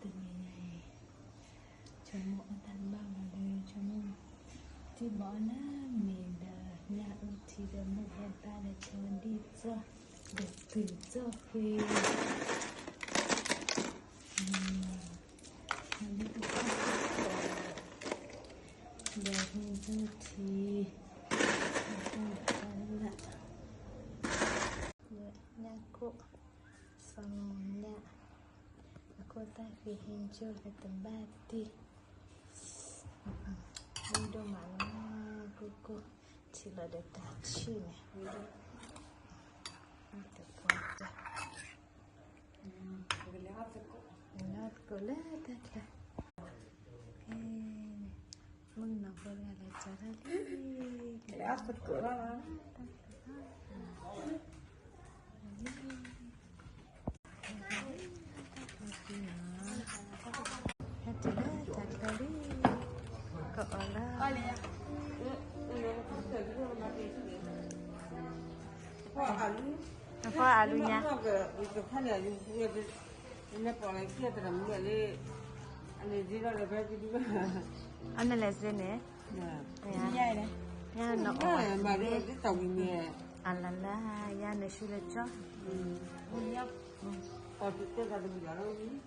từ ngày này cho một thành bao là đời cho một thì bỏ na mình đã nhà ưu thì đã một hiện tại là cho đi cho được từ cho khi đi từ giờ hiện giờ thì không phải là nhà cô xong nhà cô ta vì hình chưa là tầm 3 tí video mà cô chỉ là để tả chi này video được quá rồi nó cô lấy thật là mừng nó vừa là cho ra đi cái áp thật của nó Apa alunya? Itu kan ya, ini pola kita dalam ini, ini juga lebih juga. Ane lesen ya? Ya ini. Ya no. Mari kita tahu ini. Alala, ya nesule cho. Tapi kita ada bicara ini.